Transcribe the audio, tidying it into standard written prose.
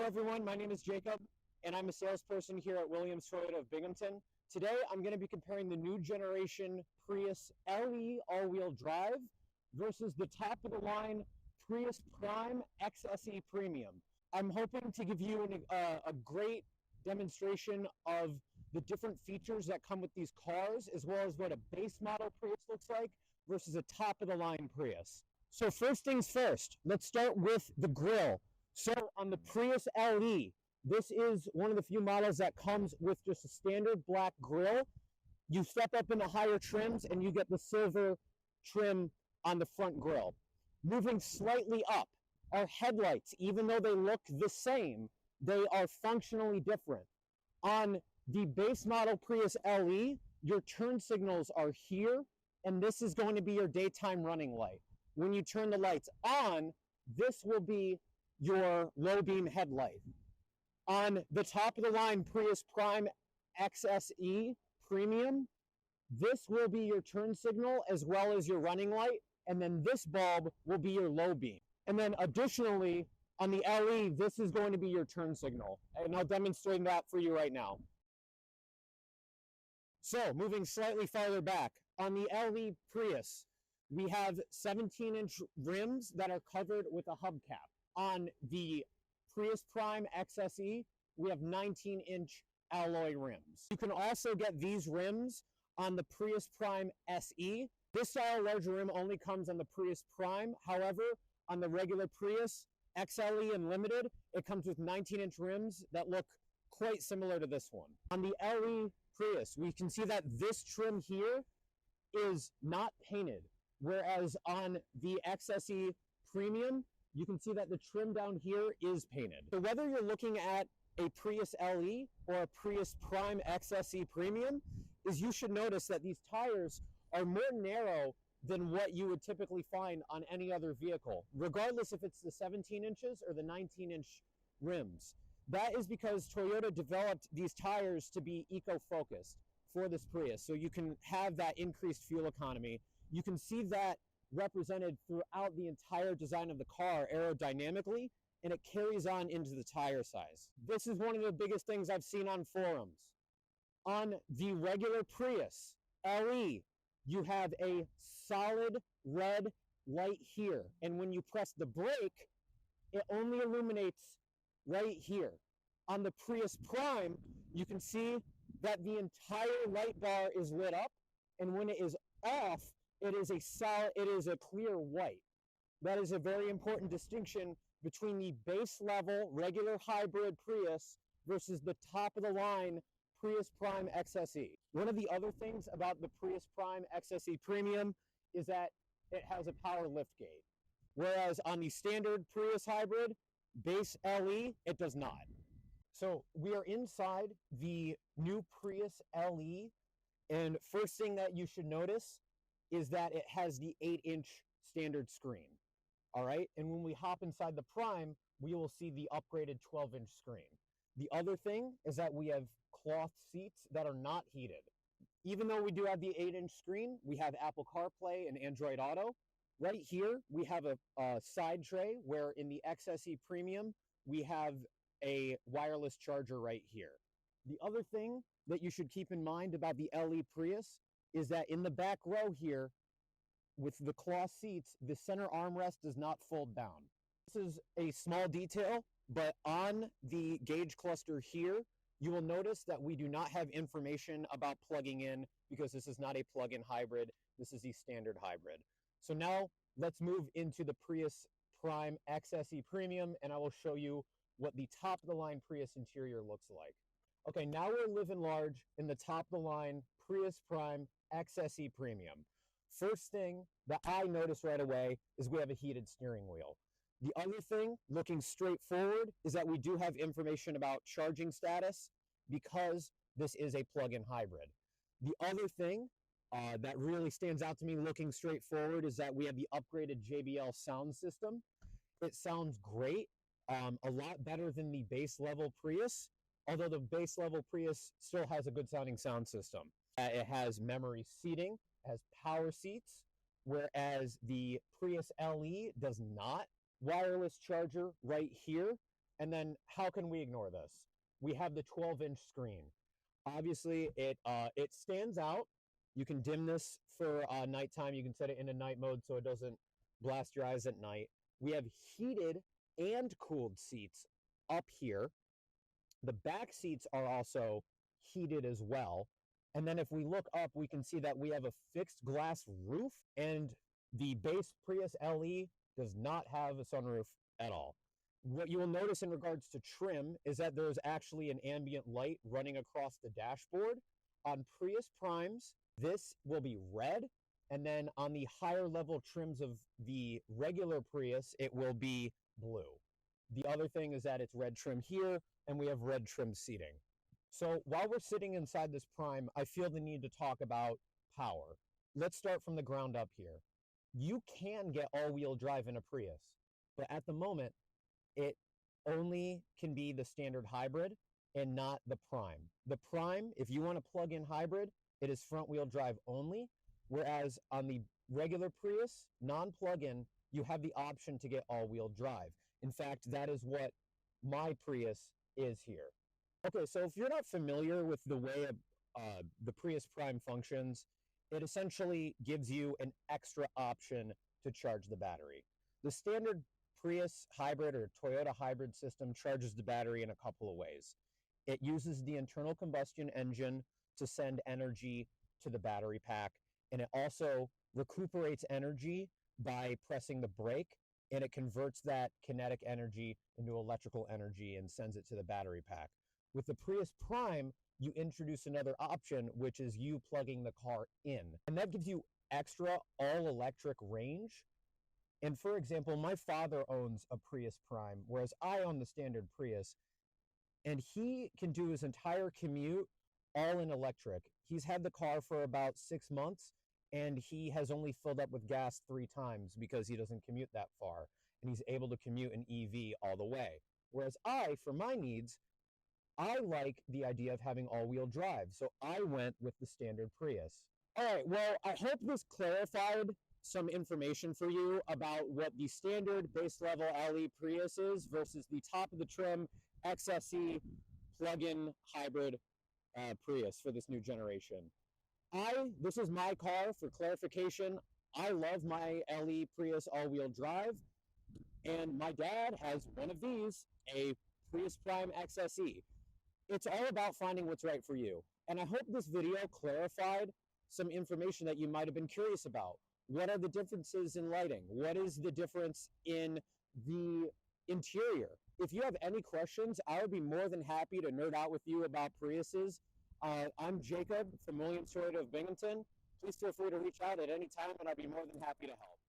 Hello everyone, my name is Jacob and I'm a salesperson here at Williams Toyota of Binghamton. Today I'm going to be comparing the new generation Prius LE all-wheel drive versus the top of the line Prius Prime XSE Premium. I'm hoping to give you a great demonstration of the different features that come with these cars, as well as what a base model Prius looks like versus a top of the line Prius. So first things first, let's start with the grille. So on the Prius LE, this is one of the few models that comes with just a standard black grille. You step up into higher trims and you get the silver trim on the front grille. Moving slightly up, our headlights, even though they look the same, they are functionally different. On the base model Prius LE, your turn signals are here, and this is going to be your daytime running light. When you turn the lights on, this will be your low beam headlight. On the top of the line Prius Prime XSE Premium, this will be your turn signal as well as your running light, and then this bulb will be your low beam. And then additionally, on the LE, this is going to be your turn signal, and I'll demonstrate that for you right now. So moving slightly farther back, on the LE Prius, we have 17-inch rims that are covered with a hubcap. On the Prius Prime XSE, we have 19-inch alloy rims. You can also get these rims on the Prius Prime SE. This style larger rim only comes on the Prius Prime. However, on the regular Prius XLE and Limited, it comes with 19-inch rims that look quite similar to this one. On the LE Prius, we can see that this trim here is not painted, whereas on the XSE Premium, you can see that the trim down here is painted. So whether you're looking at a Prius LE or a Prius Prime XSE Premium, is you should notice that these tires are more narrow than what you would typically find on any other vehicle, regardless if it's the 17 inches or the 19-inch rims. That is because Toyota developed these tires to be eco-focused for this Prius, so you can have that increased fuel economy. You can see that represented throughout the entire design of the car aerodynamically, and it carries on into the tire size. This is one of the biggest things I've seen on forums. On the regular Prius LE, you have a solid red light here, and when you press the brake, it only illuminates right here. On the Prius Prime, you can see that the entire light bar is lit up, and when it is off, it is a clear white. That is a very important distinction between the base level regular hybrid Prius versus the top of the line Prius Prime XSE. One of the other things about the Prius Prime XSE Premium is that it has a power lift gate, whereas on the standard Prius hybrid base LE, it does not. So we are inside the new Prius LE, and first thing that you should notice is that it has the 8-inch standard screen. All right, and when we hop inside the Prime, we will see the upgraded 12-inch screen. The other thing is that we have cloth seats that are not heated. Even though we do have the 8-inch screen, we have Apple CarPlay and Android Auto. Right here, we have a side tray where in the XSE Premium, we have a wireless charger right here. The other thing that you should keep in mind about the LE Prius is that in the back row here, with the cloth seats, the center armrest does not fold down. This is a small detail, but on the gauge cluster here, you will notice that we do not have information about plugging in because this is not a plug-in hybrid. This is the standard hybrid. So now let's move into the Prius Prime XSE Premium, and I will show you what the top of the line Prius interior looks like. Okay, now we're living large in the top of the line Prius Prime XSE Premium. First thing that I noticed right away is we have a heated steering wheel. The other thing, looking straight forward, is that we do have information about charging status because this is a plug-in hybrid. The other thing that really stands out to me looking straight forward is that we have the upgraded JBL sound system. It sounds great, a lot better than the base level Prius, although the base level Prius still has a good sounding sound system. It has memory seating, has power seats, whereas the Prius LE does not. Wireless charger right here. And then how can we ignore this? We have the 12-inch screen. Obviously, it stands out. You can dim this for nighttime. You can set it into night mode so it doesn't blast your eyes at night. We have heated and cooled seats up here. The back seats are also heated as well. And then if we look up, we can see that we have a fixed glass roof, and the base Prius LE does not have a sunroof at all. What you will notice in regards to trim is that there's actually an ambient light running across the dashboard. On Prius Primes, this will be red, and then on the higher level trims of the regular Prius, it will be blue. The other thing is that it's red trim here, and we have red trim seating. So while we're sitting inside this Prime, I feel the need to talk about power. Let's start from the ground up here. You can get all-wheel drive in a Prius, but at the moment, it only can be the standard hybrid and not the Prime. The Prime, if you want a plug-in hybrid, it is front-wheel drive only, whereas on the regular Prius, non-plug-in, you have the option to get all-wheel drive. In fact, that is what my Prius is here. Okay, so if you're not familiar with the way the Prius Prime functions, it essentially gives you an extra option to charge the battery. The standard Prius hybrid or Toyota hybrid system charges the battery in a couple of ways. It uses the internal combustion engine to send energy to the battery pack, and it also recuperates energy by pressing the brake, and it converts that kinetic energy into electrical energy and sends it to the battery pack. With the Prius Prime, you introduce another option, which is you plugging the car in. And that gives you extra all-electric range. And for example, my father owns a Prius Prime, whereas I own the standard Prius. And he can do his entire commute all in electric. He's had the car for about 6 months, and he has only filled up with gas 3 times because he doesn't commute that far. And he's able to commute an EV all the way. Whereas I, for my needs, I like the idea of having all-wheel drive, so I went with the standard Prius. All right, well, I hope this clarified some information for you about what the standard base level LE Prius is versus the top of the trim XSE plug-in hybrid Prius for this new generation. This is my car. For clarification, I love my LE Prius all-wheel drive, and my dad has one of these, a Prius Prime XSE. It's all about finding what's right for you. And I hope this video clarified some information that you might have been curious about. What are the differences in lighting? What is the difference in the interior? If you have any questions, I would be more than happy to nerd out with you about Priuses. I'm Jacob from Williams Toyota of Binghamton. Please feel free to reach out at any time, and I'd be more than happy to help.